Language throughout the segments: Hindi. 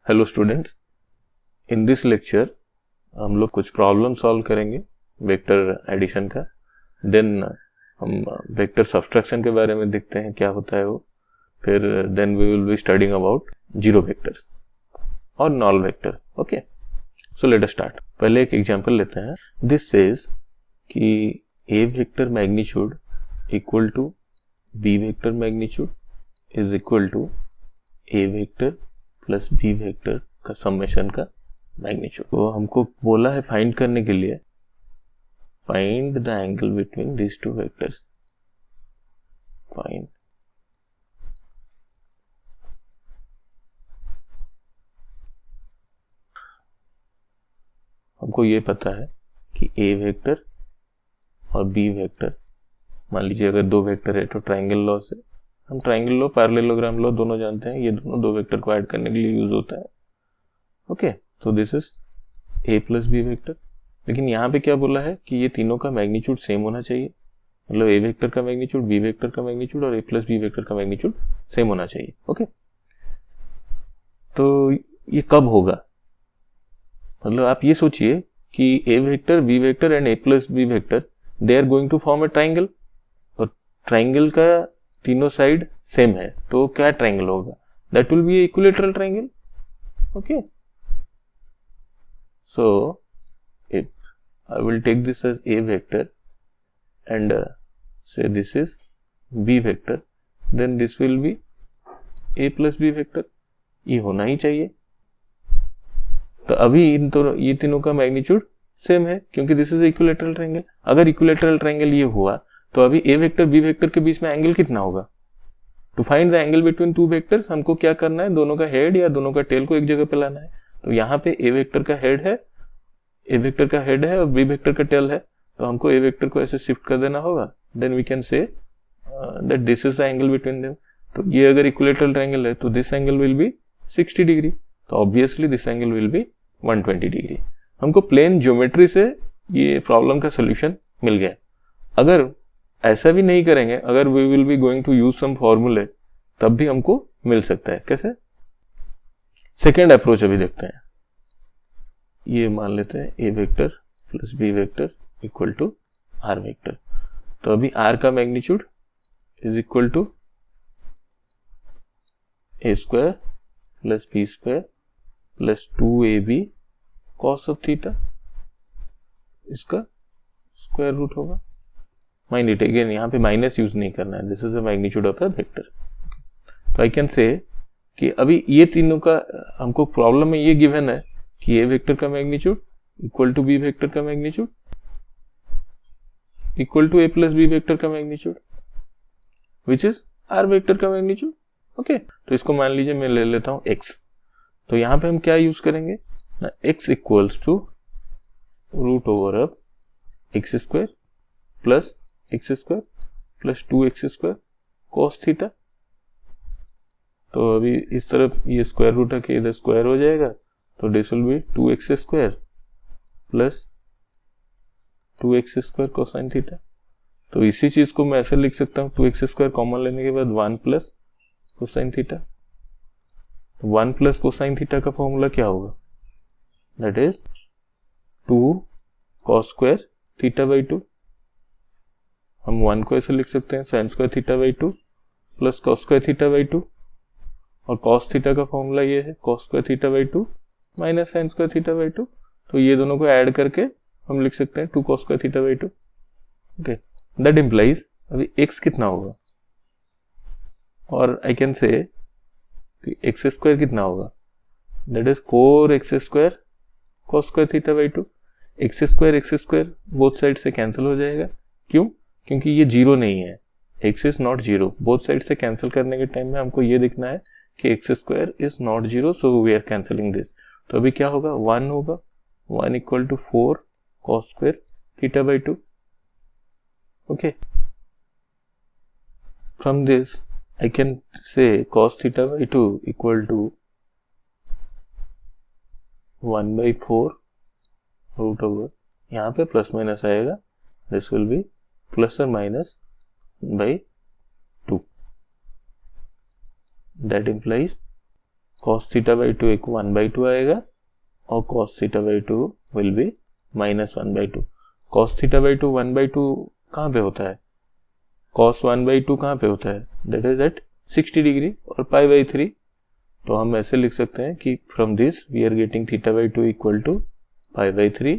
Hello students, in this lecture हम लोग कुछ प्रॉब्लम सॉल्व करेंगे वेक्टर एडिशन का। देन हम वेक्टर सब्सट्रैक्शन के बारे में देखते हैं क्या होता है वो। फिर then we will be studying about zero vectors और null vector. Okay, so let us start. पहले एक एग्जांपल लेते हैं। दिस सेज कि A vector magnitude equal to B vector magnitude is equal to A vector plus B vector का समेशन का मैग्नीट्यूड। तो हमको बोला है फाइंड करने के लिए find the angle between these two vectors. Find हमको ये पता है कि ए वेक्टर और बी वेक्टर, मान लीजिए अगर दो वेक्टर है तो ट्राइंगल लॉ से हम ट्राइंगल लॉ पैरेललोग्राम लॉ दोनों जानते हैं, ये दोनों दो वेक्टर को ऐड करने के लिए यूज होता है। ओके, तो this is A plus B vector. लेकिन यहाँ पे क्या बोला है कि ये तीनों का मैग्नीट्यूड सेम होना चाहिए, मतलब ए वेक्टर का मैग्नीट्यूड, बी वेक्टर का मैग्नीट्यूड और ए प्लस बी वेक्टर का मैग्नीट्यूड सेम होना चाहिए। ओके, तो ये कब होगा, मतलब आप ये सोचिए कि A vector, B vector and A plus B vector they are going to form a triangle, और ट्राइंगल का तीनों साइड सेम है तो क्या ट्राइंगल होगा? That will be equilateral triangle. Okay, so if I will take this as a vector and say this is b vector, then this will be a plus b vector। ये होना ही चाहिए। तो अभी ये तीनों का मैग्नीट्यूड सेम है क्योंकि दिस इज इक्विलैटरल ट्रायंगल। अगर इक्विलैटरल ट्रायंगल ये हुआ तो अभी ए वेक्टर बी वेक्टर के बीच में एंगल कितना होगा? To find the angle between two vectors हमको क्या करना है, दोनों का हेड या दोनों का टेल को एक जगह पे लाना है। तो यहाँ पे ए वेक्टर का हेड है, ए वेक्टर का हेड है और बी वेक्टर का टेल है, तो हमको ए वेक्टर को ऐसे शिफ्ट कर देना होगा। Then we can say that this is the angle between them. तो ये अगर इक्विलैटरल ट्रायंगल है तो this angle will be 60 degree, तो obviously this angle will be 120 degree. हमको प्लेन ज्योमेट्री से ये प्रॉब्लम का सोल्यूशन मिल गया। अगर ऐसा भी नहीं करेंगे, अगर we will be going to use some फॉर्मूले, तब भी हमको मिल सकता है। कैसे? सेकेंड अप्रोच अभी देखते हैं। ये मान लेते हैं A vector plus B vector equal to R vector. तो अभी आर का magnitude is equal to A square plus B square plus 2ab cos of theta, इसका स्क्वायर रूट होगा। माइंड इट अगेन, यहाँ पे माइनस यूज नहीं करना है, this is the magnitude of a vector. तो आई कैन से कि अभी ये तीनों का हमको प्रॉब्लम में ये गिवन है कि ए वेक्टर का magnitude equal to B vector का magnitude equal to A plus B vector का magnitude which is R vector का मैग्नीट्यूड। ओके, तो इसको मान लीजिए मैं ले लेता हूं x। तो यहां पे हम क्या यूज करेंगे ना, x equals to root over of x square plus 2x square cos theta. तो अभी इस तरफ ये स्क्वायर रूट है कि इधर स्क्वायर हो जाएगा, तो this will B 2x square plus 2x square cosine theta. तो इसी चीज को मैं ऐसे लिख सकता हूँ, 2x स्क्वायर कॉमन लेने के बाद 1 plus cosine theta. 1 plus cosine theta का फॉर्मूला क्या होगा? That is 2 cos square theta by 2। हम 1 को ऐसे लिख सकते हैं sine square theta by 2 plus cos square theta by 2, और कॉस थीटा का फॉर्मूला ये है cos square theta by 2 minus sine square theta by 2। तो ये दोनों को ऐड करके हम लिख सकते हैं 2 cos square theta by 2। Okay, that implies अभी x कितना होगा, और आई कैन से कि एक्स स्क्वायर कितना होगा, that is 4x square cos square theta by 2। X square both side से कैंसिल हो जाएगा। क्यों? क्योंकि ये जीरो नहीं है, x is not zero. Both side से कैंसिल करने के टाइम में हमको ये देखना है कि x square is not zero, so we are cancelling this. तो अभी क्या होगा, 1 होगा, 1 equal to 4 cos square theta by 2। Okay, from this I can say cos theta by 2 equal to 1 by 4 root over, यहाँ पे प्लस माइनस आएगा, दिस विल बी प्लस और minus by 2। That implies cos theta by 2 एक 1/2 आएगा और cos theta by 2 will be -1/2। cos theta by 2 1/2 कहाँ पे होता है? cos 1/2 कहाँ पे होता है? दैट इज एट 60 डिग्री और π/3। तो हम ऐसे लिख सकते हैं कि from this we are getting theta by 2 equal to π/3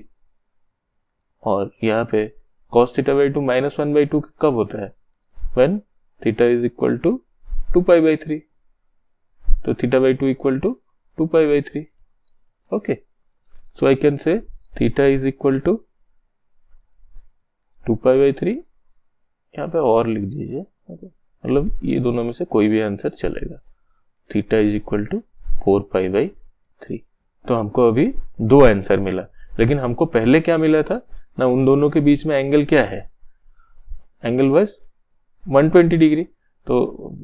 और यहाँ पे cos थीटा बाई 2 -1/2 कब होता है? when theta is equal to 2π/3। तो theta by 2 equal to 2π/3। Okay, so I can say theta is equal to 2π/3। यहाँ पे और लिख दीजिए, मतलब ये दोनों में से कोई भी आंसर चलेगा। Theta is equal to 4π/3। तो हमको अभी दो आंसर मिला, लेकिन हमको पहले क्या मिला था ना, उन दोनों के बीच में एंगल क्या है? Angle was 120 degree. तो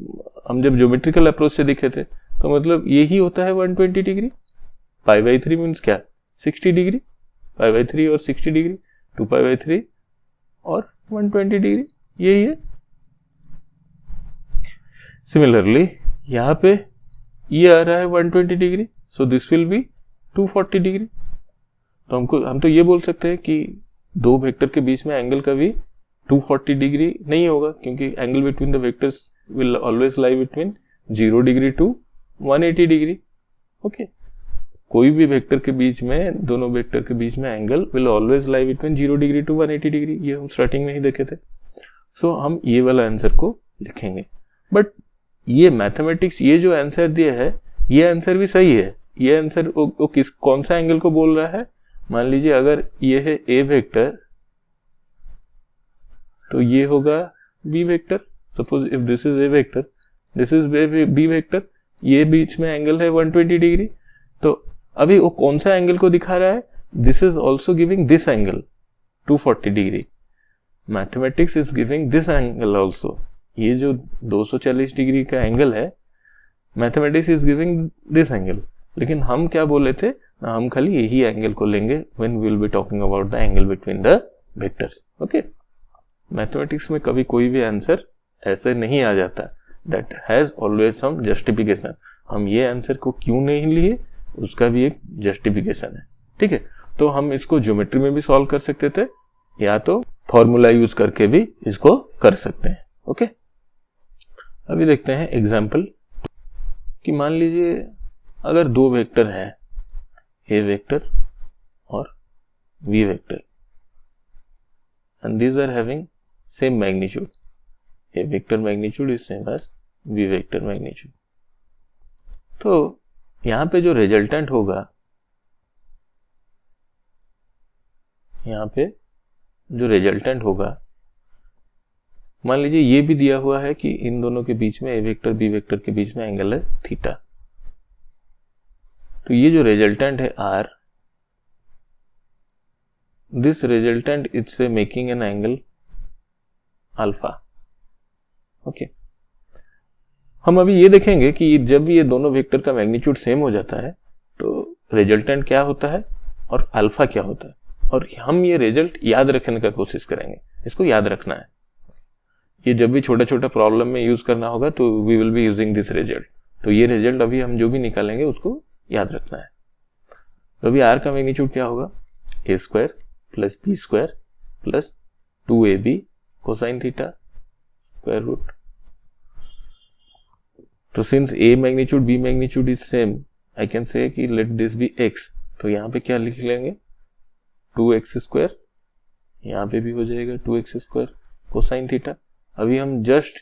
हम जब ज्योमेट्रिकल अप्रोच से दिखे थे तो मतलब यही होता है 120 डिग्री। π/3 मीन्स क्या? 60 डिग्री। π/3 और 60 डिग्री, 2π/3 और 120 डिग्री, यही है। सिमिलरली यहाँ पे ये आ रहा है 120 degree, so this will B 240 degree. तो हम तो ये बोल सकते हैं कि दो वेक्टर के बीच में एंगल कभी 240 डिग्री नहीं होगा, क्योंकि angle between the vectors will always lie between 0 degree to 180 degree. Okay, कोई भी वेक्टर के बीच में, दोनों वेक्टर के बीच में angle will always lie between 0 degree to 180 degree. ये हम स्टार्टिंग में ही देखे थे। सो हम ये वाला आंसर को लिखेंगे। बट ये मैथमेटिक्स, ये जो आंसर दिया है, ये आंसर भी सही है। ये आंसर वो कौन सा एंगल को बोल रहा है? मान लीजिए अगर ये है ए वेक्टर तो ये होगा B vector. Suppose if this is A vector, this is B vector, ये बीच में एंगल है 120 डिग्री। तो अभी वो कौन सा एंगल को दिखा रहा है? This is also giving this angle 240 degree. Mathematics is giving this angle also. ये जो 240 डिग्री का एंगल है, mathematics is giving this angle. लेकिन हम क्या बोले थे? हम खाली यही एंगल को लेंगे when we will be talking about the angle between the vectors. Okay, mathematics में कभी कोई भी आंसर ऐसे नहीं आ जाता, that has always some justification. हम ये आंसर को क्यों नहीं लिए, उसका भी एक जस्टिफिकेशन है। ठीक है, तो हम इसको ज्योमेट्री में भी सॉल्व कर सकते थे, या तो फॉर्मूला यूज करके भी इसको कर सकते हैं। ओके, अभी देखते हैं एग्जाम्पल कि मान लीजिए अगर दो वेक्टर है, ए वेक्टर और B vector, and these are having same magnitude. A vector magnitude is same as B vector magnitude. तो यहाँ पे जो रिजल्टेंट होगा, यहाँ पे जो रिजल्टेंट होगा, मान लीजिए ये भी दिया हुआ है कि इन दोनों के बीच में, ए वेक्टर बी वेक्टर के बीच में एंगल है थीटा। तो ये जो रिजल्टेंट है R, this resultant it's making an angle alpha. Okay, हम अभी ये देखेंगे कि जब ये दोनों वेक्टर का मैग्नीट्यूड सेम हो जाता है तो रिजल्टेंट क्या होता है और अल्फा क्या होता है, और हम ये रिजल्ट याद रखने का कोशिश करेंगे। इसको याद रखना है, ये जब भी छोटा छोटा प्रॉब्लम में यूज करना होगा तो we will be using this result. तो ये रिजल्ट अभी हम जो भी निकालेंगे उसको याद रखना है। तो अभी आर का मैग्नीट्यूड क्या होगा? A square plus B square plus 2ab cosine theta square root. तो since a magnitude b magnitude is same, I can say कि लेट दिस बी x। तो यहाँ पे क्या लिख लेंगे? 2x स्क्वायर, यहाँ पे भी हो जाएगा 2x स्क्वायर कोसाइन थीटा। अभी हम जस्ट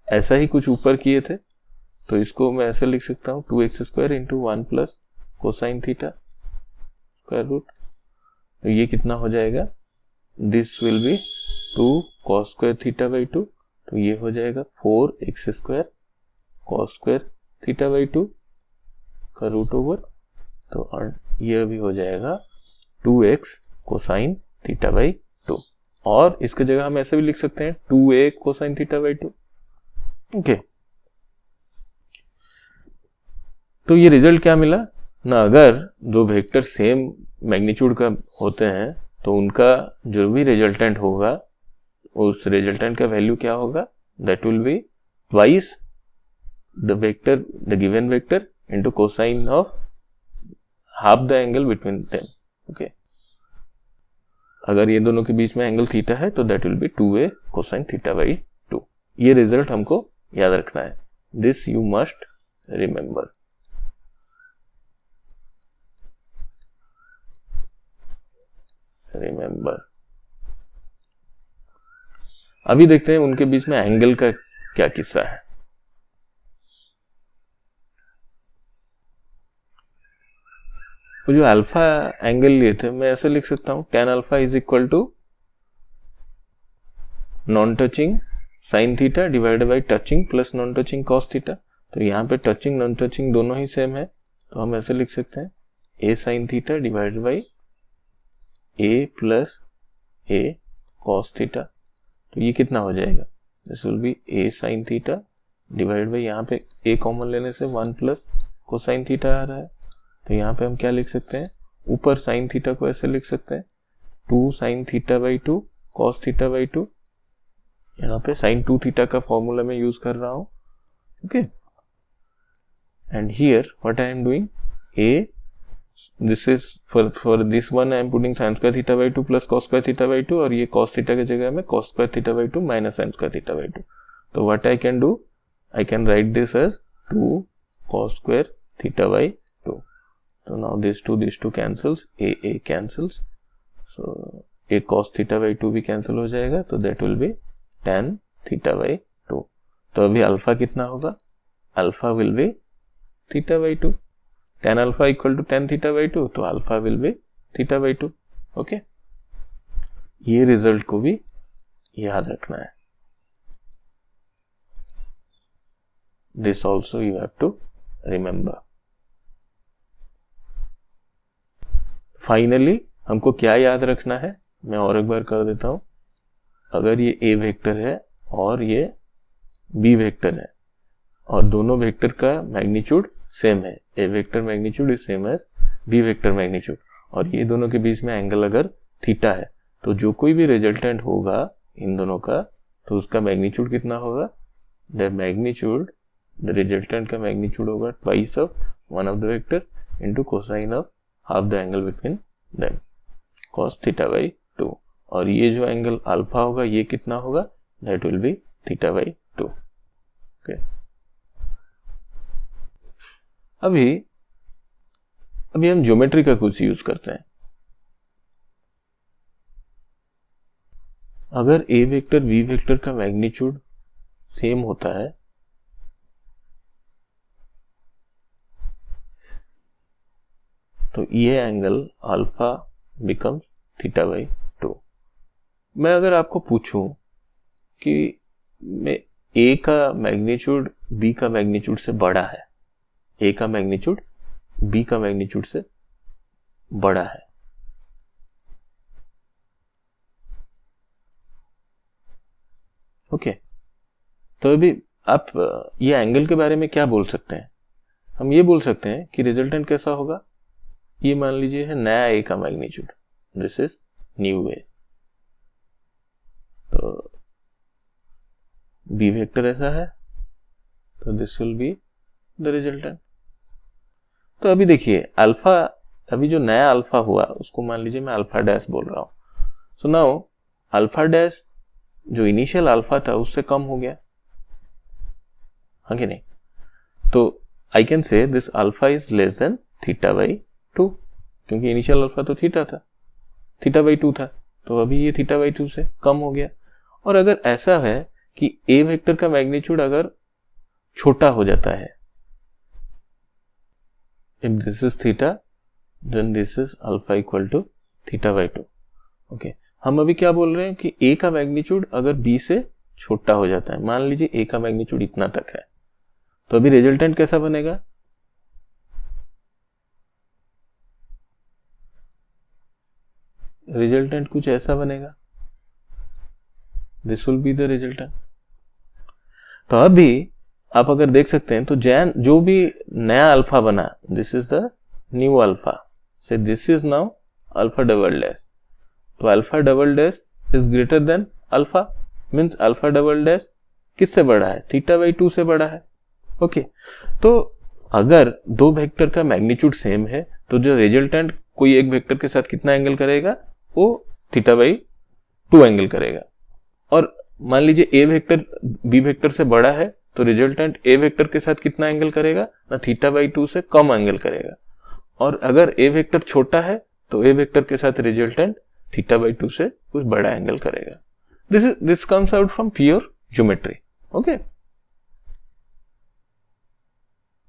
ऐसा ही कुछ ऊपर किए थे, तो इसको मैं ऐसे लिख सकता हूँ 2x square into 1 plus cosine theta square root. तो ये कितना हो जाएगा? This will be 2 cos square theta by 2। तो ये हो जाएगा 4x square cos square theta by 2 का रूट ओवर। तो ये भी हो जाएगा 2x कोसाइन थीटा बाई 2। और इसके जगह हम ऐसे भी लिख सकते हैं 2a cosine theta by 2। Okay, तो ये रिजल्ट क्या मिला ना? अगर दो वेक्टर सेम मैग्नीट्यूड का होते हैं तो उनका जो भी रिजल्टेंट होगा, उस रिजल्टेंट का वैल्यू क्या होगा? That will be twice the vector, the given vector into cosine of half the angle between them. Okay. अगर ये दोनों के बीच में एंगल थीटा है तो that will be 2a cosine theta by 2. ये रिजल्ट हमको याद रखना है. This you must remember. अभी देखते हैं उनके बीच में एंगल का क्या किस्सा है. वो जो अल्फा एंगल लिए थे मैं ऐसे लिख सकता हूं, tan alpha is equal to non touching sine theta divided by touching plus non touching cos theta. तो यहाँ पे टचिंग नॉन टचिंग दोनों ही सेम है, तो हम ऐसे लिख सकते हैं a sign theta divided by a plus a cos theta. तो ये कितना हो जाएगा, this will be a sign theta divided by, यहाँ पे a कॉमन लेने से 1 प्लस कोसाइन थीटा आ रहा है. तो यहाँ पे हम क्या लिख सकते हैं, ऊपर साइन थीटा को ऐसे लिख सकते हैं 2 sine theta by 2 cos theta by 2. यहाँ पे साइन 2 थीटा का फॉर्मूला मैं यूज कर रहा हूँ. Okay, and here what I am doing, a this is for this one I am putting sin square theta by 2 plus cos square theta by 2, और ये cos theta की जगह में cos square theta by 2 minus sin square theta by 2. तो what I can do, I can write this as 2 cos square theta by 2. So now these two cancels, a cancels, so a cos theta by 2 भी cancel हो जाएगा, तो that will be tan theta by 2. तो अभी अल्फा कितना होगा, alpha will be theta by 2. tan alpha equal to tan theta by 2, तो alpha will be theta by 2. Okay, ये रिजल्ट को भी याद रखना है. This also you have to remember. Finally हमको क्या याद रखना है, मैं और एक बार कर देता हूं. अगर ये a वेक्टर है और ये b वेक्टर है और दोनों वेक्टर का मैग्नीट्यूड सेम है, A vector magnitude is same as B vector magnitude, और ये दोनों के बीच में एंगल अगर थीटा है, तो जो कोई भी रिजल्टेंट होगा इन दोनों का, तो उसका मैग्नीट्यूड कितना होगा, द मैग्नीट्यूड, द रिजल्टेंट का मैग्नीट्यूड होगा twice of one of the vector into cosine of half the angle between them, cos theta by 2. और ये जो एंगल अल्फा होगा ये कितना होगा, that will B theta by 2. Okay, अभी हम ज्योमेट्री का कुछ यूज करते हैं. अगर a वेक्टर b वेक्टर का मैग्नीट्यूड सेम होता है, तो ये angle alpha becomes theta by 2. मैं अगर आपको पूछूं कि मैं a का मैग्नीट्यूड b का मैग्नीट्यूड से बड़ा है, a का मैग्नीट्यूड b का मैग्नीट्यूड से बड़ा है, ओके, तो अभी आप ये एंगल के बारे में क्या बोल सकते हैं, हम ये बोल सकते हैं कि रिजल्टेंट कैसा होगा. ये मान लीजिए है नया a का magnitude, this is new a, तो b वेक्टर ऐसा है, तो this will be the resultant. तो अभी देखिए अल्फा, अभी जो नया अल्फा हुआ उसको मान लीजिए मैं अल्फा डैश बोल रहा हूं. सो नाउ अल्फा डैश जो इनिशियल अल्फा था उससे कम हो गया, हाँ कि नहीं. तो आई कैन से this alpha is less than theta by 2, क्योंकि इनिशियल अल्फा तो थीटा था, थीटा बाई 2 था, तो अभी ये थीटा बाई 2 से कम हो गया. और अगर ऐसा है कि a वेक्टर का मैग्नीट्यूड अगर छोटा हो जाता है, if this is theta then this is alpha equal to theta by 2. Okay, हम अभी क्या बोल रहे हैं कि a का मैग्नीट्यूड अगर b से छोटा हो जाता है, मान लीजिए a का मैग्नीट्यूड इतना तक है, तो अभी रिजल्टेंट कैसा बनेगा, रिजल्टेंट कुछ ऐसा बनेगा, this will be the resultant. तो अभी आप अगर देख सकते हैं तो जो भी नया अल्फा बना, this is the new alpha, say this is now alpha double dash. तो alpha double dash is greater than alpha, means alpha double dash किससे बड़ा है, थीटा बाई 2 से बड़ा है. ओके, तो अगर दो वेक्टर का मैग्नीट्यूड सेम है तो जो रिजल्टेंट कोई एक वेक्टर के साथ कितना एंगल करेगा, वो θ/2 एंगल करेगा। और मान लीजिए ए वेक्टर बी वेक्टर से बड़ा है तो रिजल्टेंट ए वेक्टर के साथ कितना एंगल करेगा, ना θ/2 से कम एंगल करेगा। और अगर ए वेक्टर छोटा है तो ए वेक्टर के साथ रिजल्टेंट θ/2 से कुछ बड़ा एंगल करेगा। This comes out from pure geometry. Okay,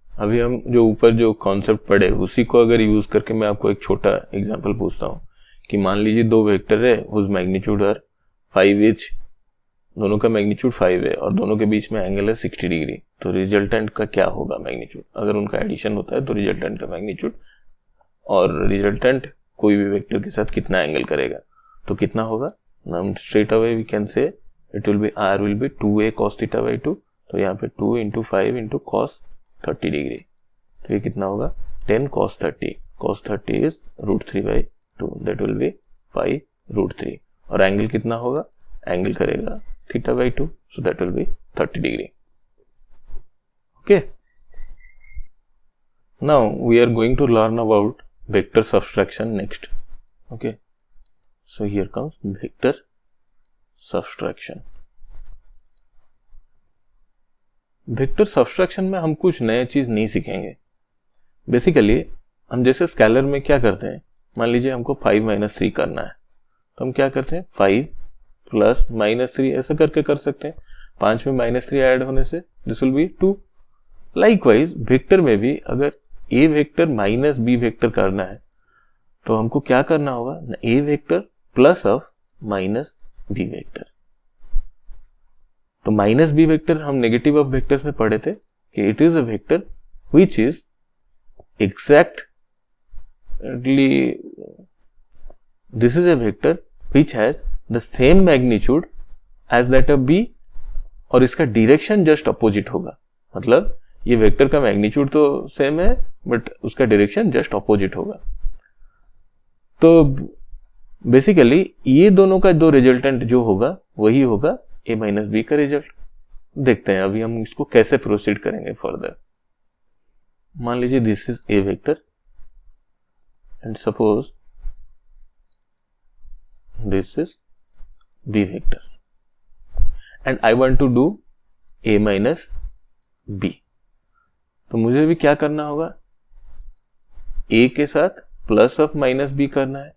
अभी हम जो ऊपर जो कॉन्सेप्ट पढ़े उसी को अगर यूज करके मैं आपको एक छोटा एग्जांपल पूछता हूं कि मान लीजिए दो वेक्टर है हुज मैग्नीट्यूड आर 5 ईच, दोनों का मैग्नीट्यूड 5 है और दोनों के बीच में एंगल है 60 डिग्री, तो रिजल्टेंट का क्या होगा मैग्नीट्यूड। अगर उनका एडिशन होता है तो रिजल्टेंट का मैग्नीट्यूड, और रिजल्टेंट कोई भी वेक्टर के साथ कितना एंगल करेगा तो कितना होगा, हम straight away we can say it will be r will be 2a cos θ/2, तो यहाँ पे 2 × 5 × cos 30 डिग्री, तो ये कितना होगा 10 cos 30, cos 30 is √3/2, that will be 5√3, और एंगल कितना होगा, एंगल करेगा θ/2, so that will be 30 degree. Okay, now we are going to learn about vector subtraction next. Okay, so here comes vector subtraction. Vector subtraction में हम कुछ नया चीज नहीं सीखेंगे। बेसिकली हम जैसे स्केलर में क्या करते हैं, मान लीजिए हमको 5 - 3 करना है तो हम क्या करते हैं 5 + -3 ऐसा करके कर सकते हैं। 5 में -3 ऐड होने से this will be 2। Likewise vector में भी अगर A vector minus B vector करना है तो हमको क्या करना होगा, A vector plus of minus B vector. तो माइनस बी वेक्टर हम नेगेटिव ऑफ वेक्टर्स में पढ़े थे कि it is a vector which is exactly this is a vector which has the same magnitude as that of b, और इसका डायरेक्शन जस्ट अपोजिट होगा। मतलब ये वेक्टर का मैग्नीट्यूड तो सेम है बट उसका डायरेक्शन जस्ट अपोजिट होगा। तो बेसिकली ये दोनों का जो रिजल्टेंट जो होगा वही होगा a - b का रिजल्ट। देखते हैं अभी हम इसको कैसे प्रोसीड करेंगे फर्दर। मान लीजिए this is a vector and suppose this is b vector and I want to do a minus b। तो मुझे भी क्या करना होगा, a के साथ प्लस ऑफ माइनस b करना है।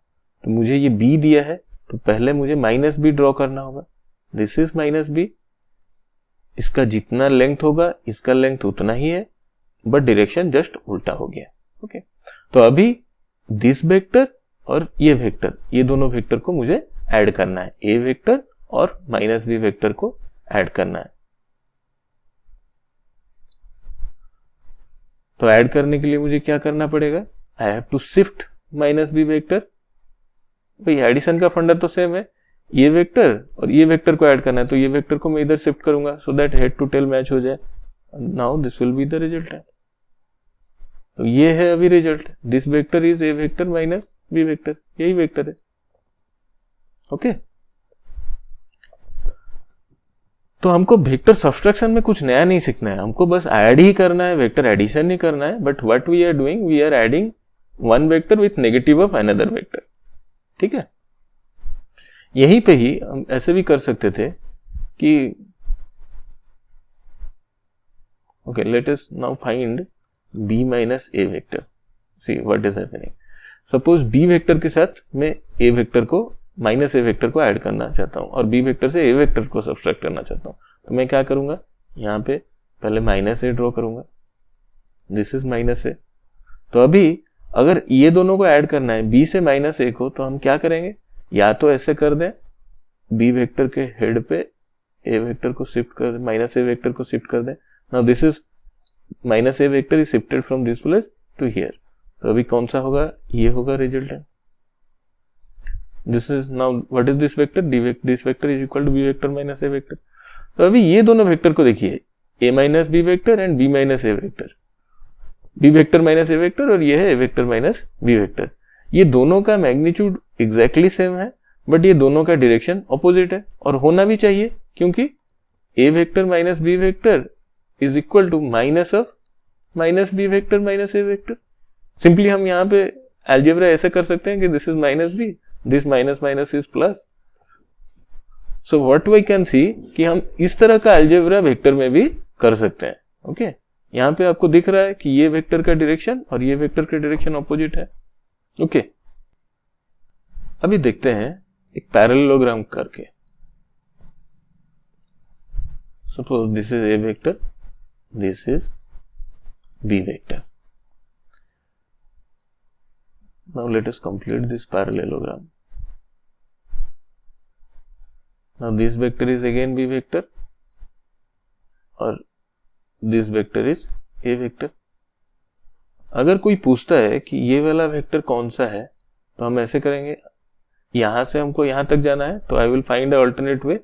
तो मुझे ये b दिया है तो पहले मुझे माइनस b ड्रॉ करना होगा। दिस इज माइनस b, इसका जितना लेंथ होगा इसका लेंथ उतना ही है बट डायरेक्शन जस्ट उल्टा हो गया। ओके, तो अभी दिस वेक्टर और ये वेक्टर, ये दोनों वेक्टर को मुझे ऐड करना है, ए वेक्टर और माइनस बी वेक्टर को ऐड करना है। तो ऐड करने के लिए मुझे क्या करना पड़ेगा, I have to shift minus B vector. भाई एडिशन का फंडा तो सेम है, ये वेक्टर और ये वेक्टर को ऐड करना है तो ये वेक्टर को मैं इधर शिफ्ट करूंगा so that head to tail match हो जाए। Now this will be the resultant. तो ये है अभी result, this vector is A vector minus B vector, यही वेक्टर है। ओके, तो हमको वेक्टर सबट्रैक्शन में कुछ नया नहीं सीखना है, हमको बस ऐड ही करना है, वेक्टर एडिशन नहीं करना है। But what we are doing, we are adding one vector with negative of another vector. ठीक है, यहीं पे ही हम ऐसे भी कर सकते थे कि okay let us now find b minus a vector। See what is happening। Suppose b vector के साथ मैं a वेक्टर को माइनस a वेक्टर को ऐड करना चाहता हूँ और b वेक्टर से a वेक्टर को सब्सट्रैक्ट करना चाहता हूँ। तो मैं क्या करूंगा, यहाँ पे पहले माइनस a ड्रॉ करूंगा, दिस इज माइनस a। तो अभी अगर ये दोनों को ऐड करना है b से माइनस a को, तो हम क्या करेंगे, या तो ऐसे कर दें b वेक्टर के हेड पे a वेक्टर को शिफ्ट कर दें, माइनस a वेक्टर को शिफ्ट कर दें। Now this is minus A vector is shifted from this place to here. तो अभी कौन सा होगा, ये होगा resultant. This is now what is this vector, this vector is equal to B vector minus A vector. तो अभी ये दोनों वेक्टर को देखिए, A minus B vector and B minus A vector, B vector minus A vector और ये है A vector minus B vector. ये दोनों का मैग्नीट्यूड एग्जैक्टली सेम है बट ये दोनों का डायरेक्शन ऑपोजिट है, और होना भी चाहिए क्योंकि A vector minus B vector is equal to minus of minus B vector minus A vector. Simply हम यहाँ पे अलजेब्रा ऐसे कर सकते हैं कि this is minus B, this minus minus is plus. So what we can see कि हम इस तरह का अलजेब्रा वेक्टर में भी कर सकते हैं। ओके यहाँ पे आपको दिख रहा है कि ये वेक्टर का डायरेक्शन और ये वेक्टर का डायरेक्शन ऑपोजिट है। ओके अभी देखते हैं एक पैरेललोग्राम करके। Suppose this is A vector, this is B vector. Now let us complete this parallelogram. Now this vector is again b vector और this vector is a vector. अगर कोई पूछता है कि ये वाला वेक्टर कौन सा है तो हम ऐसे करेंगे, यहां से हमको यहां तक जाना है तो आई विल फाइंड अल्टरनेट वे।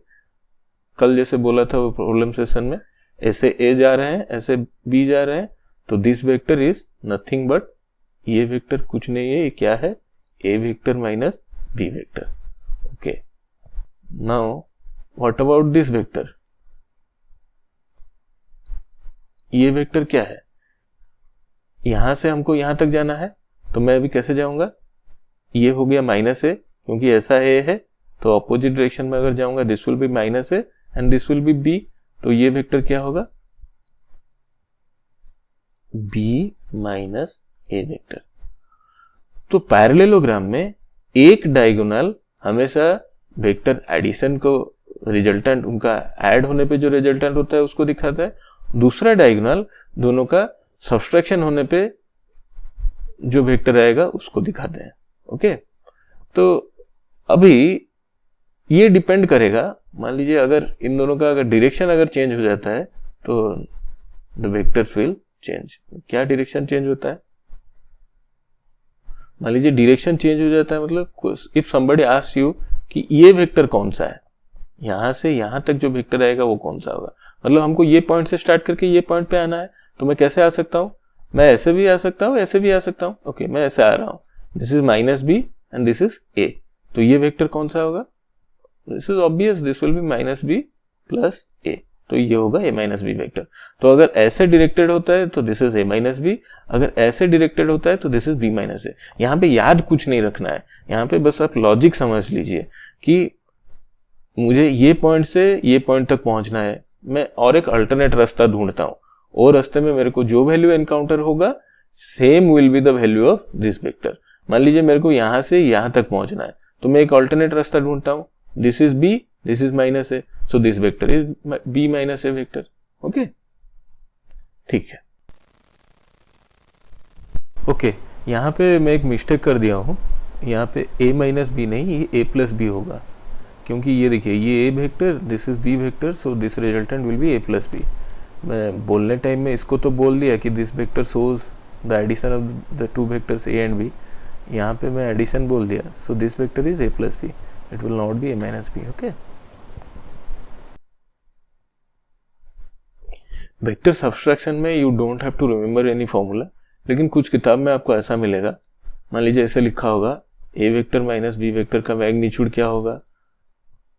कल जैसे बोला था वो प्रॉब्लम सेशन में, ऐसे a जा रहे हैं ऐसे b जा रहे हैं, तो this vector is nothing but, ये वेक्टर कुछ नहीं है, ये क्या है, A vector minus B vector. Okay now what about this vector, ये वेक्टर क्या है, यहां से हमको यहां तक जाना है तो मैं अभी कैसे जाऊंगा, ये हो गया माइनस ए, क्योंकि ऐसा ए है तो अपोजिट डायरेक्शन में अगर जाऊंगा this will be minus A and this will be B, तो ये वेक्टर क्या होगा, बी माइनस ए वेक्टर। तो पैरेललोग्राम में एक डायगोनल हमेशा वेक्टर एडिशन को रिजल्टेंट, उनका ऐड होने पे जो रिजल्टेंट होता है उसको दिखाता है, दूसरा डायगोनल दोनों का सब्सट्रैक्शन होने पे जो वेक्टर आएगा उसको दिखाते हैं। ओके तो अभी ये डिपेंड करेगा, मान लीजिए अगर इन दोनों का अगर डायरेक्शन अगर चेंज हो जाता है तो द वेक्टर्स विल चेंज। क्या डायरेक्शन चेंज होता है, मान लीजिए डायरेक्शन चेंज हो जाता है, मतलब इफ समबडी आस्क्स यू कि ये वेक्टर कौन सा है, यहां से यहां तक जो वेक्टर आएगा वो कौन सा होगा, मतलब हमको ये पॉइंट से स्टार्ट करके ये पॉइंट पे आना है, तो मैं कैसे आ सकता हूं, मैं ऐसे भी आ सकता हूं ऐसे भी आ सकता हूं। ओके मैं ऐसे आ रहा हूं, this is minus B and this is A, तो ये वेक्टर कौन सा होगा, this is obvious, this will be minus B plus A, तो ये होगा ए माइनस बी वेक्टर। तो अगर ऐसे डायरेक्टेड होता है तो this is A minus B, अगर ऐसे डायरेक्टेड होता है तो this is B minus A. यहाँ पे याद कुछ नहीं रखना है, यहाँ पे बस आप लॉजिक समझ लीजिए कि मुझे ये पॉइंट से ये पॉइंट तक पहुंचना है, मैं और एक अल्टरनेट रास्ता ढूंढता हूँ, और रास्ते में मेरे को जो वैल्यू एनकाउंटर होगा same will be the value of this vector. मान लीजिए मेरे को यहाँ से यहाँ तक पहुंचना है तो मैं एक अल्टरनेट रास्ता ढूंढता हूँ, this is B, this is minus A, so this vector is B minus A vector. Okay ठीक है। ओके यहाँ पे मैं एक मिस्टेक कर दिया हूँ, यहाँ पे a माइनस बी नहीं, ये a प्लस बी होगा, क्योंकि ये देखिए ये a vector, this is b vector, so this resultant will be a plus B. मैं बोलने टाइम में इसको तो बोल दिया कि this vector shows the addition of the two vectors a and b, यहाँ पे मैं एडिशन बोल दिया, so this vector is a plus B, it will not be a minus B. Okay vector subtraction में you don't have to remember any formula, लेकिन कुछ किताब में आपको ऐसा मिलेगा, मान लीजिए ऐसे लिखा होगा A vector minus B vector का मैग्नीट्यूड क्या होगा,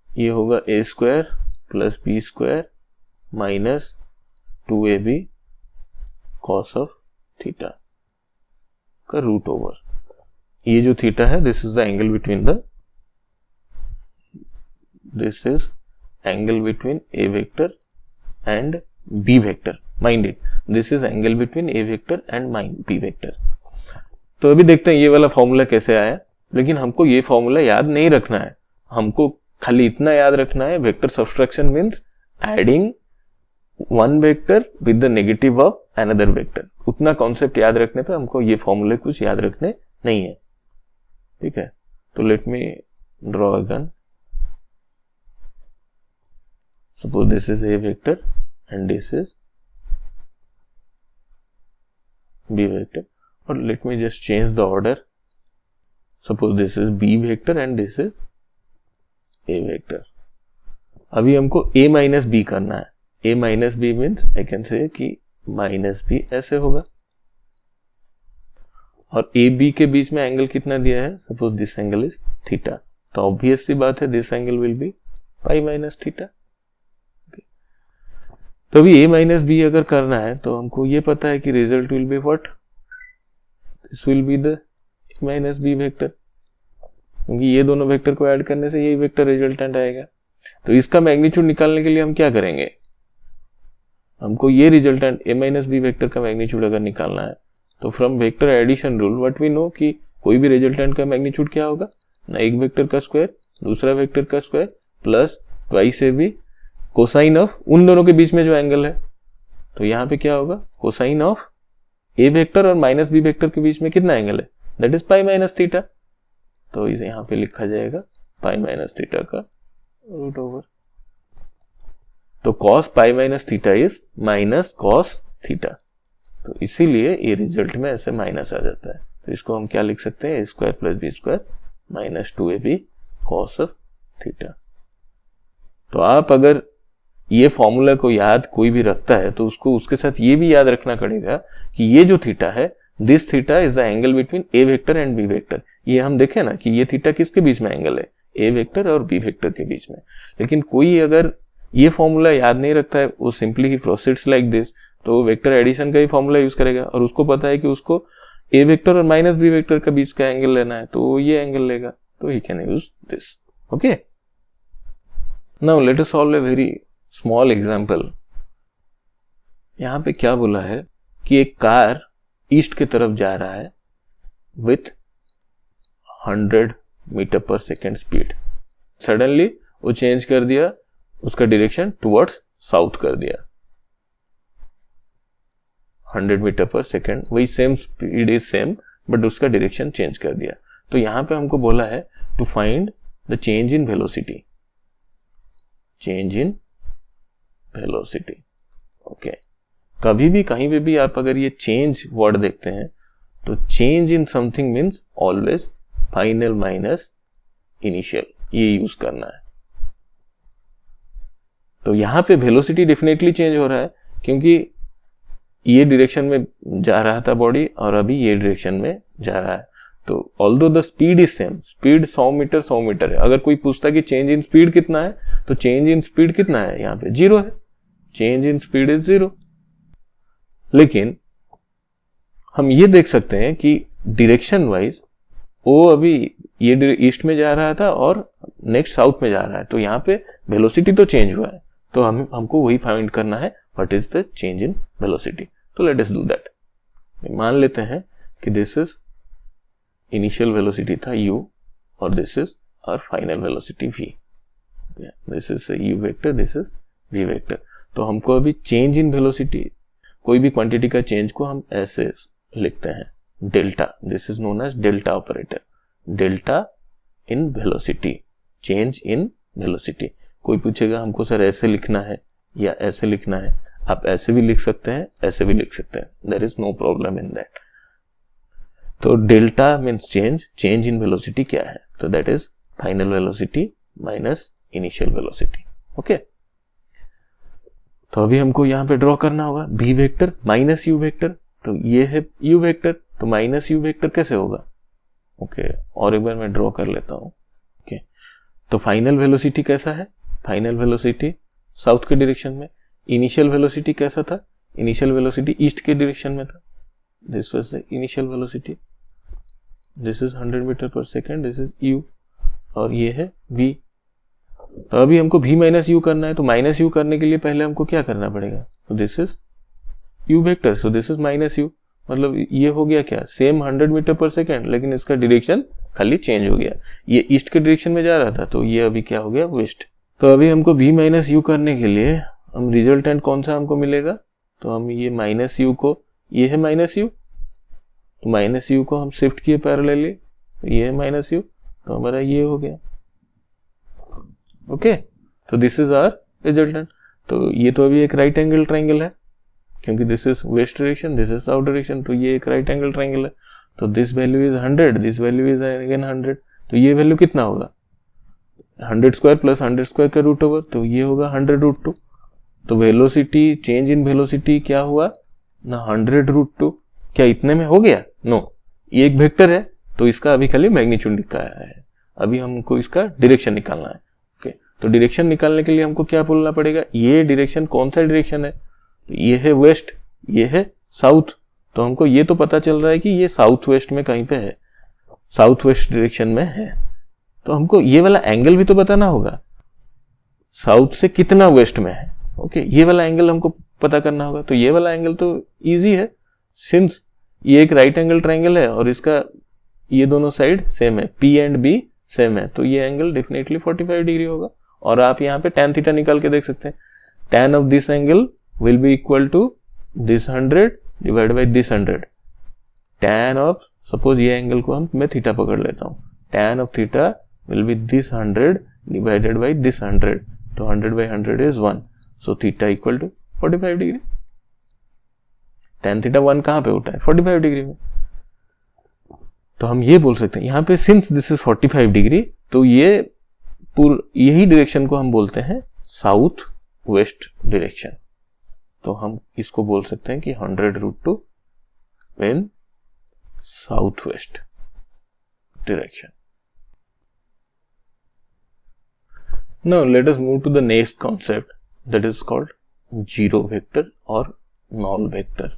ये होगा A square plus B square minus 2ab cos of theta का रूट ओवर, ये जो थीटा है this is the angle between the, this is angle between A vector and b vector, mind it, this is angle between a vector and b vector. तो अभी देखते हैं ये वाला फॉर्मूला कैसे आया, लेकिन हमको ये फॉर्मूला याद नहीं रखना है, हमको खाली इतना याद रखना है, vector subtraction means adding one vector with the negative of another vector. उतना कॉन्सेप्ट याद रखने पे हमको ये फॉर्मूले कुछ याद रखने नहीं है। ठीक है, तो let me draw again, suppose this is A vector and this is b vector, or let me just change the order, suppose this is b vector and this is a vector। अभी हमको a माइनस b करना है, a minus b means I can say कि माइनस b ऐसे होगा, और a b के बीच में एंगल कितना दिया है, suppose this angle is theta, तो ऑब्वियस सी बात है this angle will B pi minus theta. तो अभी a माइनस बी अगर करना है तो हमको ये पता है कि result will be what, this will be the a minus B vector, क्योंकि ये दोनों वेक्टर को ऐड करने से यही वेक्टर रिजल्टेंट आएगा। तो इसका मैग्नीट्यूड निकालने के लिए हम क्या करेंगे, हमको ये resultant a minus B vector का मैग्नीट्यूड अगर निकालना है तो from vector addition rule what we know कि कोई भी रिजल्टेंट का मैग्नीट्यूड क्या होगा ना, एक वेक्टर का स्क्वायर दूसरा वेक्टर का square plus twice A B cosine of उन दोनों के बीच में जो एंगल है। तो यहाँ पे क्या होगा, कोसाइन ऑफ ए वेक्टर और माइनस बी वेक्टर के बीच में कितना एंगल है, that is pi minus theta. तो इसे यहाँ पे लिखा जाएगा पाई माइनस थीटा का रूट ओवर। तो cos pi minus theta is minus cos theta, तो इसीलिए ये रिजल्ट में ऐसे माइनस आ जाता है। तो इसको हम क्या लिख सकते हैं, A square plus B square minus 2ab cos of theta. तो आप अगर ये फॉर्मूला को याद कोई भी रखता है तो उसको उसके साथ ये भी याद रखना पड़ेगा कि ये जो थीटा है, this theta is the angle between A vector and B vector. ये हम देखें ना कि ये थीटा किसके बीच में एंगल है, ए वेक्टर और बी वेक्टर के बीच में। लेकिन कोई अगर ये फॉर्मूला याद नहीं रखता है, वो simply he proceeds like this, तो वेक्टर एडिशन का ही फॉर्मूला यूज करेगा और उसको पता है कि उसको ए वेक्टर और माइनस बी वेक्टर के बीच का एंगल लेना है, तो ये एंगल लेगा, तो he can use this. Okay, now let us solve a very small example. यहां पे क्या बोला है कि एक कार ईस्ट की तरफ जा रहा है with 100 meter per second speed. Suddenly वो चेंज कर दिया, उसका डायरेक्शन टुवर्ड्स साउथ कर दिया, 100 मीटर पर सेकेंड, वही same speed is same but उसका डायरेक्शन चेंज कर दिया। तो यहां पे हमको बोला है to find the change in velocity, change in velocity. Okay, कभी भी कहीं पे भी आप अगर ये चेंज वर्ड देखते हैं तो change in something means always final minus initial, ये यूज करना है। तो यहां पे वेलोसिटी डेफिनेटली चेंज हो रहा है क्योंकि ये डायरेक्शन में जा रहा था बॉडी और अभी ये डायरेक्शन में जा रहा है। तो although the speed is same, speed 100 meter है। अगर कोई पूछता कि चेंज इन स्पीड कितना है, तो चेंज इन स्पीड कितना है, यहाँ पे 0 है, चेंज इन स्पीड इज 0। लेकिन हम ये देख सकते हैं कि डायरेक्शन वाइज वो अभी ये ईस्ट में जा रहा था और नेक्स्ट साउथ में जा रहा है, तो यहाँ पे वेलोसिटी तो चेंज हुआ है। तो हमको वही फाइंड करना है, what is the change in velocity. तो लेट अस डू दैट। मान लेते हैं कि दिस इज इनिशियल वेलोसिटी था u और this is our final velocity v, this is u vector, this is v vector. तो हमको अभी चेंज इन वेलोसिटी, कोई भी क्वांटिटी का चेंज को हम ऐसे लिखते हैं delta, this is known as delta operator, delta in velocity, change in velocity. कोई पूछेगा हमको सर ऐसे लिखना है या ऐसे लिखना है, आप ऐसे भी लिख सकते हैं, ऐसे भी लिख सकते हैं, there is no problem in that. तो delta means change, change in velocity क्या है, तो that is final velocity minus initial velocity. Okay, तो अभी हमको यहां पे ड्रॉ करना होगा b vector minus u vector. तो ये है u वेक्टर, तो माइनस u वेक्टर कैसे होगा, ओके, और एक बार मैं ड्रॉ कर लेता हूं। ओके, तो फाइनल वेलोसिटी कैसा है, फाइनल वेलोसिटी साउथ के डायरेक्शन में, इनिशियल वेलोसिटी कैसा था, इनिशियल वेलोसिटी ईस्ट के डायरेक्शन में था, this was the initial velocity, this is 100 meter per second, this is u और ये है v। तो अभी हमको v माइनस u करना है, तो माइनस u करने के लिए पहले हमको क्या करना पड़ेगा, तो this is u vector, so this is minus u, मतलब ये हो गया क्या, सेम 100 मीटर पर सेकेंड, लेकिन इसका डायरेक्शन खाली चेंज हो गया, ये ईस्ट के डायरेक्शन में जा रहा था तो ये अभी क्या हो गया, वेस्ट। तो अभी हमको v माइनस u करने के लिए हम रिजल्टेंट कौन सा हमको मिलेगा, तो हम ये माइनस u को, ये है माइनस u, तो माइनस u को हम शिफ्ट किए पैरेलली, ये है माइनस u, तो हमारा ये हो गया। ओके, तो दिस इज आवर रिजल्टेंट। तो ये तो अभी एक राइट एंगल ट्रायंगल है क्योंकि this is west direction, this is south direction, तो ये एक राइट एंगल ट्रायंगल है। तो this value is 100, this value is again 100, तो ये वैल्यू कितना होगा, 100 स्क्वायर प्लस 100 स्क्वायर का रूट ओवर, तो ये होगा 100√2। तो वेलोसिटी, चेंज इन वेलोसिटी क्या हुआ ना, 100√2। क्या इतने में हो गया, नो, ये एक वेक्टर है तो इसका अभी खाली मैग्नीट्यूड निकाला है, अभी हमको इसका डायरेक्शन निकालना है। ओके, तो डायरेक्शन निकालने के लिए हमको क्या बोलना पड़ेगा, ये डायरेक्शन कौन सा डायरेक्शन है, ये है वेस्ट, ये है साउथ, तो हमको ये तो पता चल रहा है कि ये साउथ वेस्ट में कहीं पे है, साउथ वेस्ट डायरेक्शन में है। तो हमको ये वाला एंगल भी तो बताना होगा, साउथ से कितना वेस्ट में है। ओके, ये वाला एंगल हमको पता करना होगा। तो ये वाला एंगल तो इजी है, सिंस ये एक राइट एंगल ट्राइंगल है और इसका ये दोनों साइड सेम है, P एंड B सेम है, तो ये एंगल डेफिनेटली 45 डिग्री होगा। और आप यहाँ पे tan थीटा निकाल के देख सकते हैं, tan of this angle will be equal to this 100 divide by this 100। tan of, suppose ये एंगल को मैं थीटा पकड़ लेता हूँ, tan of theta will be this 100 divided by this 100, तो 100 by 100 is 1, so theta equal to 45 degree. tan theta 1 कहाँ पे होता है, 45 डिग्री में। तो हम ये बोल सकते हैं यहाँ पे सिंस दिस इज 45 डिग्री, तो ये यही डायरेक्शन को हम बोलते हैं साउथ वेस्ट डायरेक्शन। तो हम इसको बोल सकते हैं कि 100√2 in south west direction. Now let us move to the next concept, that is called zero vector or null vector.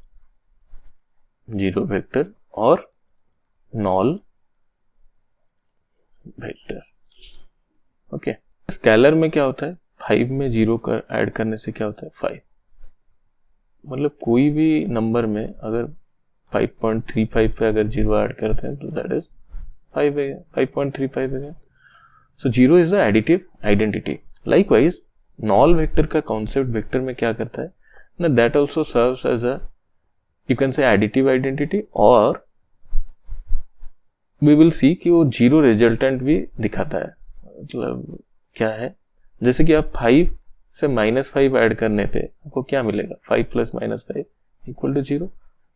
Zero vector or null vector. Okay, scalar में क्या होता है, 5 में 0 कर ऐड करने से क्या होता है 5, मतलब कोई भी नंबर में अगर 5.35 पे अगर 0 ऐड करते हैं तो दैट इज 5.35 है। So 0 is the additive identity. Likewise null vector का कॉन्सेप्ट वेक्टर में क्या करता है ना, that also serves as a, you can say additive identity, और वी विल सी कि वो 0 रिजल्टेंट भी दिखाता है। मतलब क्या है, जैसे कि आप 5 से -5 ऐड करने पे आपको क्या मिलेगा, 5 + -5 equal to 0।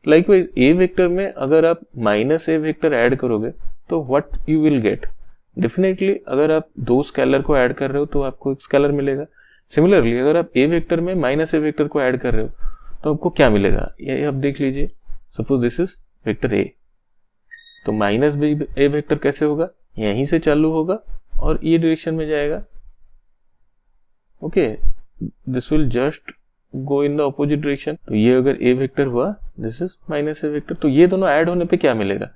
Likewise A vector में अगर आप -a वेक्टर ऐड करोगे तो what you will get, definitely अगर आप दो स्केलर को ऐड कर रहे हो तो आपको एक स्केलर मिलेगा। सिमिलरली अगर आप ए वेक्टर में -a वेक्टर को ऐड कर रहे हो तो आपको क्या मिलेगा, ये आप देख लीजिए। Suppose this is vector A, तो -a वेक्टर कैसे होगा, यहीं से चालू होगा और ये डायरेक्शन में जाएगा। Okay, this will just go in the opposite direction. तो ये अगर ए वेक्टर हुआ, दिस इज -a वेक्टर, तो ये दोनों ऐड होने पे क्या मिलेगा।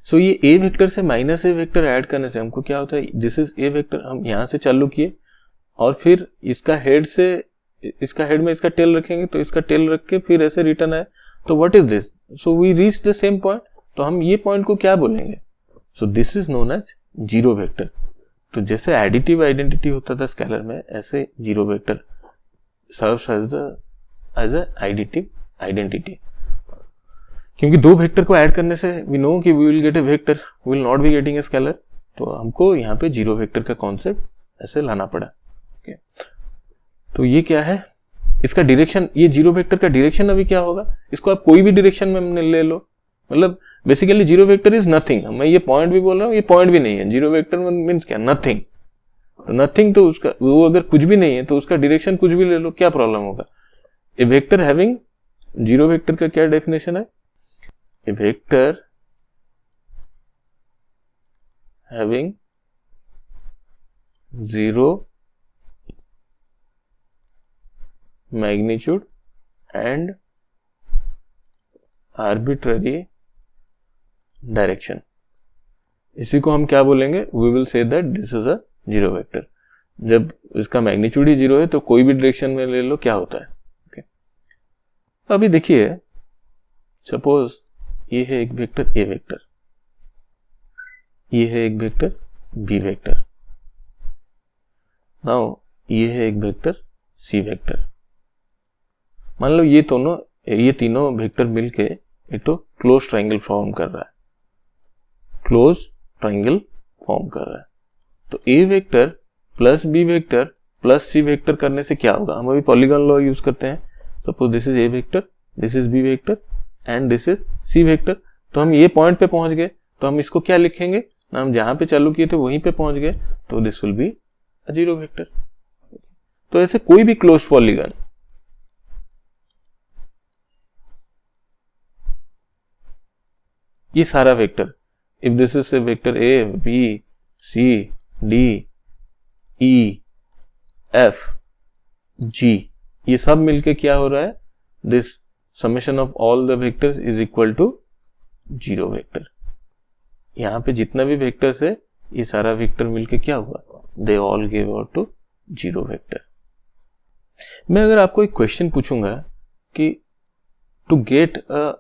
सो ये ए वेक्टर से -a वेक्टर ऐड करने से हमको क्या होता है, दिस इज ए वेक्टर, हम यहाँ से चालू किए और फिर इसका हेड से, इसका हेड में इसका टेल रखेंगे तो इसका टेल रख के फिर ऐसे रिटर्न आए, तो what is this, so we reach the same point. तो हम ये पॉइंट को क्या बोलेंगे, so this is known as zero vector. तो जैसे एडिटिव आइडेंटिटी होता था स्केलर में, ऐसे zero vector serves as a additive identity. क्योंकि दो वेक्टर को ऐड करने से वी नो कि we will get a vector, we will not be getting a scalar, तो हमको यहाँ पे जीरो वेक्टर का कॉन्सेप्ट ऐसे लाना पड़ा। ओके, तो ये क्या है, इसका डायरेक्शन, ये जीरो वेक्टर का डायरेक्शन अभी क्या होगा, इसको आप कोई भी डायरेक्शन में ले लो। मतलब basically zero vector is nothing, मैं ये पॉइंट भी बोल रहा हूँ, ये पॉइंट भी नहीं है। जीरो वेक्टर मीन्स क्या, नथिंग। तो नथिंग, तो उसका वो अगर कुछ भी नहीं है तो उसका डायरेक्शन कुछ भी ले लो, क्या प्रॉब्लम होगा। A vector having, zero vector का क्या डेफिनेशन है, A vector having zero magnitude and arbitrary direction, इसी को हम क्या बोलेंगे, we will say that this is a zero vector. जब इसका मैग्नीट्यूड ही जीरो है तो कोई भी डायरेक्शन में ले लो क्या होता है। ओके, अभी देखिए, सपोज ये है एक वेक्टर ए वेक्टर, ये है एक वेक्टर बी वेक्टर, नाउ ये है एक वेक्टर सी वेक्टर। मान लो ये तीनों वेक्टर मिलके एक तो क्लोज ट्राइंगल फॉर्म कर रहा है, क्लोज ट्राइंगल फॉर्म कर रहा है। तो A vector plus B vector plus C vector करने से क्या होगा, हम अभी पॉलीगॉन लॉ यूज करते हैं। Suppose this is A vector, this is B vector and this is C vector. तो हम ये पॉइंट पे पहुंच गए, तो हम इसको क्या लिखेंगे ना, हम जहां पे चालू किए थे वहीं पे पहुंच गए, तो this will be a zero vector. तो ऐसे कोई भी क्लोज पॉलीगॉन, ये सारा vector, if this is A vector A B C D E F G, ये सब मिलके क्या हो रहा है, this summation of all the vectors is equal to 0 vector. यहां पे जितना भी वेक्टर्स है ये सारा वेक्टर मिलके क्या हुआ, they all give out to 0 vector. मैं अगर आपको एक क्वेश्चन पूछूंगा कि टू गेट अ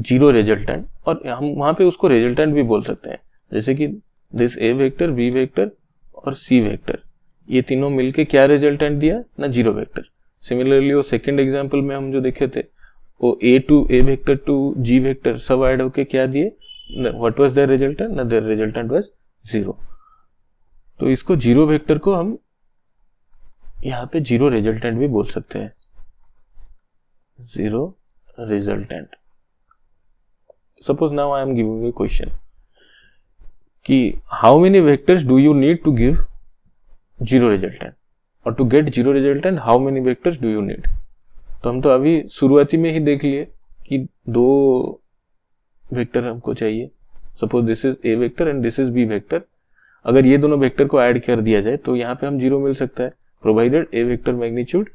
0 रिजल्टेंट, और हम वहां पे उसको रिजल्टेंट भी बोल सकते हैं, जैसे कि this A vector, B vector और सी वेक्टर, ये तीनों मिलके क्या रिजल्टेंट दिया ना, 0 वेक्टर। सिमिलरली वो सेकंड एग्जांपल में हम जो देखे थे, वो ए वेक्टर टू जी वेक्टर सब ऐड होके क्या दिए, व्हाट वाज देयर रिजल्टेंट ना, देयर रिजल्टेंट वाज 0। तो इसको 0 वेक्टर को हम यहाँ पे 0 रिजल्टेंट भी बोल सकते हैं, 0 resultant. Suppose now I am giving a question कि how many vectors do you need to give 0 resultant, और to get 0 resultant how many vectors do you need. तो हम तो अभी शुरुआती में ही देख लिए कि 2 वेक्टर हमको चाहिए। Suppose this is A vector and this is B vector. अगर ये दोनों वेक्टर को ऐड कर दिया जाए तो यहाँ पे हम 0 मिल सकता है, प्रोवाइडेड ए वेक्टर मैग्नीट्यूड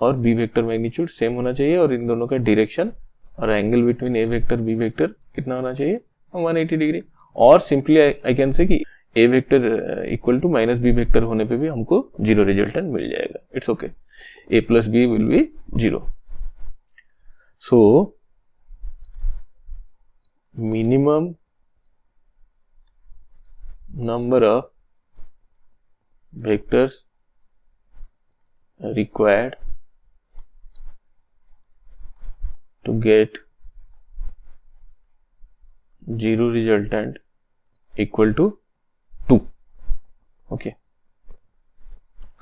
और बी वेक्टर मैग्नीट्यूड सेम होना चाहिए, और इन दोनों का डायरेक्शन और angle between A vector B vector कितना होना चाहिए, 180 डिग्री। और सिंपली आई कैन से कि A vector equal to minus B vector होने पे भी हमको 0 रिजल्टेंट मिल जाएगा। It's okay, A plus B will be 0। So minimum number of vectors required to get 0 resultant equal to 2। Okay,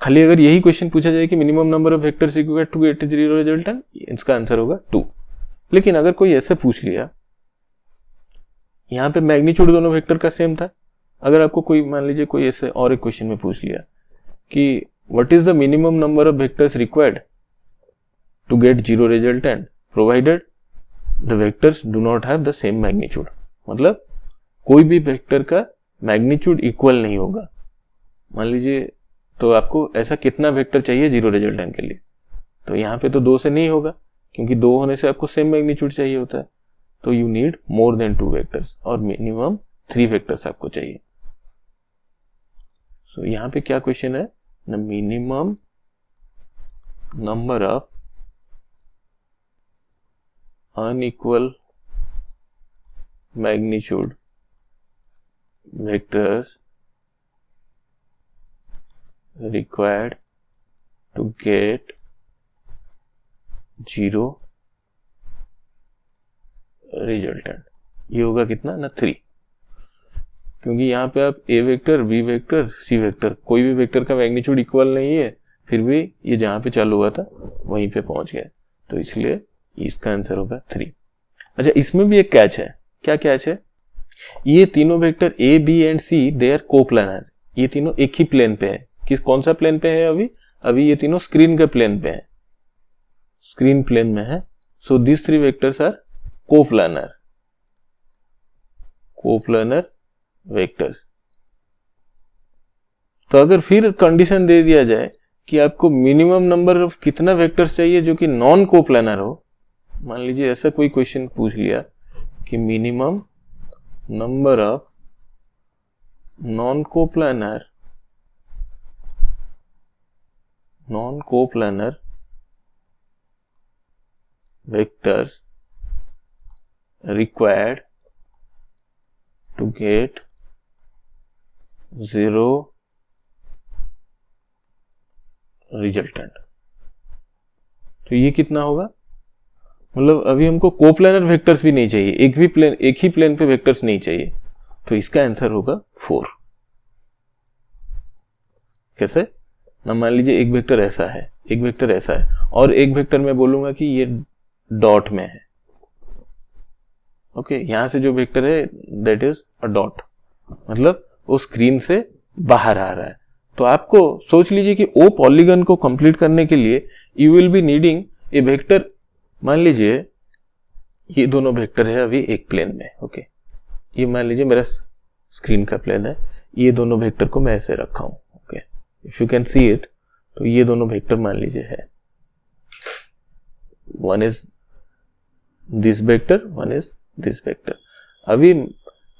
खाली अगर यही क्वेश्चन पूछा जाए कि minimum number of vectors required to get 0 resultant, इसका आंसर होगा 2। लेकिन अगर कोई ऐसे पूछ लिया, यहां पे मैग्नीट्यूड दोनों वेक्टर का सेम था, अगर आपको कोई मान लीजिए कोई ऐसे और एक क्वेश्चन में पूछ लिया कि what is the minimum number of vectors required to get 0 resultant provided the vectors do not have the same magnitude, मतलब कोई भी वेक्टर का मैग्नीट्यूड इक्वल नहीं होगा, मान लीजिए, तो आपको ऐसा कितना वेक्टर चाहिए 0 रिजल्टेंट के लिए। तो यहाँ पे तो 2 से नहीं होगा, क्योंकि 2 होने से आपको सेम मैग्नीट्यूड चाहिए होता है, तो you need more than 2 vectors, और मिनिमम 3 वेक्टर्स आपको चाहिए। सो यहां पे क्या क्वेश्चन है, the minimum number of unequal magnitude vectors required to get 0 resultant. ये होगा कितना ना, 3, क्योंकि यहाँ पे आप A vector, B vector, C vector, कोई भी वेक्टर का मैग्नीट्यूड इक्वल नहीं है, फिर भी ये जहाँ पे चालू हुआ था वहीं पे पहुंच गया, तो इसलिए इसका आंसर होगा 3। अच्छा, इसमें भी एक कैच है। क्या कैच है, ये तीनों vector A, B and C they are coplanar, ये तीनों एक ही प्लेन पे है। किस कौन सा प्लेन पे है, अभी ये तीनों स्क्रीन के प्लेन पे है, स्क्रीन प्लेन में है। So this 3 vectors are coplanar vectors. तो अगर फिर कंडीशन दे दिया जाए कि आपको मिनिमम नंबर ऑफ कितना वेक्टर्स चाहिए जो कि नॉन कोप्लानर हो, मान लीजिए ऐसा कोई क्वेश्चन पूछ लिया कि minimum number of non coplanar vectors required to get 0 resultant. तो ये कितना होगा, मतलब अभी हमको कोप्लानर वेक्टर्स भी नहीं चाहिए, एक ही प्लेन पे वेक्टर्स नहीं चाहिए, तो इसका आंसर होगा 4। कैसे ना, मान लीजिए एक वेक्टर ऐसा है, एक वेक्टर ऐसा है, और एक वेक्टर मैं बोलूंगा कि ये डॉट में है। ओके, यहां से जो वेक्टर है दैट इज अ डॉट, मतलब वो स्क्रीन से बाहर आ रहा है। तो आपको सोच लीजिए कि ओ पॉलीगन को कंप्लीट करने के लिए you will be needing a vector. मान लीजिए ये दोनों वेक्टर है अभी एक प्लेन में। ओके, ये मान लीजिए मेरा स्क्रीन का प्लेन है, ये दोनों वेक्टर को मैं ऐसे रखा हूं। Okay, if you can see it, तो ये दोनों वेक्टर मान लीजिए है, one is this vector, one is this vector. अभी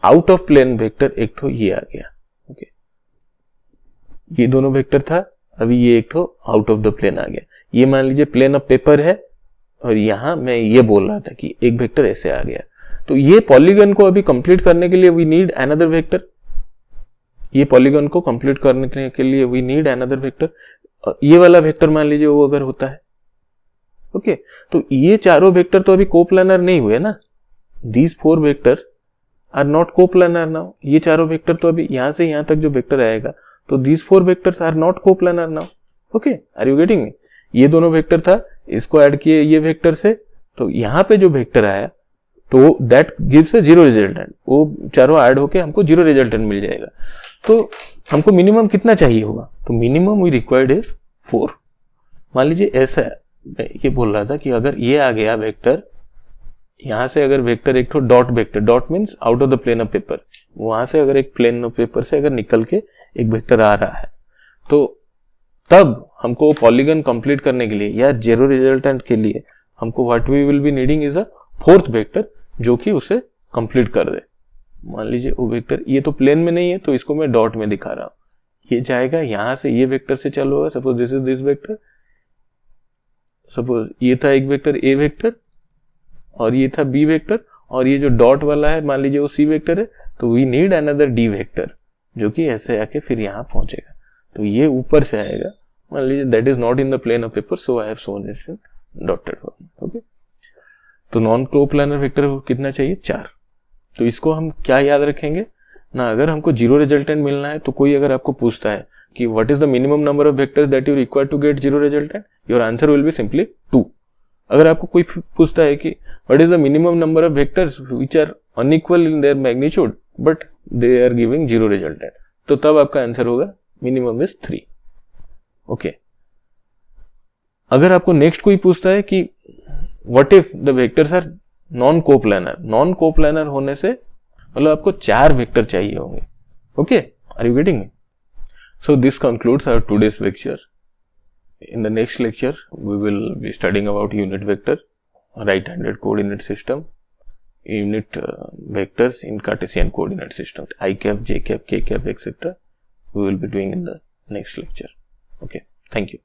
आउट ऑफ प्लेन वेक्टर एक तो ये आ गया, ओके, ये दोनों वेक्टर था, अभी ये एक तो आउट ऑफ द प्लेन आ गया। ये मान लीजिए प्लेन ऑफ पेपर है, और यहां मैं ये बोल रहा था कि एक वेक्टर ऐसे आ गया। तो ये पॉलीगन को अभी कंप्लीट करने के लिए वी नीड अनदर वेक्टर, ये पॉलीगन को कंप्लीट करने के लिए वी नीड अनदर वेक्टर। ये वाला वेक्टर मान लीजिए वो अगर होता है, ओके, तो ये चारों वेक्टर तो अभी कोप्लानर नहीं हुए ना, these 4 vectors are not coplanar now. ये चारों वेक्टर तो अभी यहां से यहां तक जो वेक्टर आएगा, तो these 4 vectors are not coplanar now, okay, are you getting me? ये दोनों वेक्टर था, इसको ऐड किए ये वेक्टर से, तो यहां पे जो वेक्टर आया तो दैट गिव्स अ 0 रिजल्टेंट, वो चारों ऐड होके हमको 0 रिजल्टेंट मिल जाएगा। तो हमको मिनिमम कितना चाहिए होगा? तो मिनिमम वी रिक्वायर्ड इज 4। मान लीजिए ऐसा है, मैं ये बोल रहा था कि अगर ये आ गया वेक्टर, यहां से अगर वेक्टर एक तो dot vector, dot means out of the plane of paper, वहां से अगर एक प्लेन ऑफ पेपर से अगर निकल के एक वेक्टर आ रहा है, तो तब हमको पॉलीगन कंप्लीट करने के लिए या 0 रिजल्टेंट के लिए हमको what we will be needing is a 4th vector जो कि उसे कंप्लीट कर दे। मान लीजिए वो वेक्टर ये तो प्लेन में नहीं है, तो इसको मैं डॉट में दिखा रहा हूं। ये जाएगा यहां से, ये वेक्टर से चालू होगा, suppose this is this vector, suppose ये था एक वेक्टर ए वेक्टर, और ये था बी वेक्टर, और ये जो डॉट वाला है मान लीजिए वो सी वेक्टर है, तो we need another D vector जो कि ऐसे आके फिर यहां पहुंचेगा। तो ये ऊपर से आएगा, मान लीजिए that is not in the plane of paper, so I have shown it in dotted form, okay. तो नॉन कोप्लानर वेक्टर कितना चाहिए? 4। तो इसको हम क्या याद रखेंगे ना, अगर हमको 0 रिजल्टेंट मिलना है, तो कोई अगर आपको पूछता है कि what is the minimum number of vectors that you require to get 0 resultant, your answer will be simply 2। अगर आपको कोई पूछता है कि what is the minimum number of vectors which are unequal in their magnitude but they are giving 0 resultant, तो तब आपका आंसर होगा मिनिमम इज 3, ओके। अगर आपको नेक्स्ट कोई पूछता है कि what if the vectors are non coplanar, non coplanar होने से मतलब आपको 4 वेक्टर चाहिए होंगे, okay, are you getting me? So this concludes our today's lecture. In the next lecture, we will be studying about unit vector, right-handed coordinate system, unit vectors in Cartesian coordinate system, I cap, j cap, k cap, etc. We will be doing in the next lecture. Okay, thank you.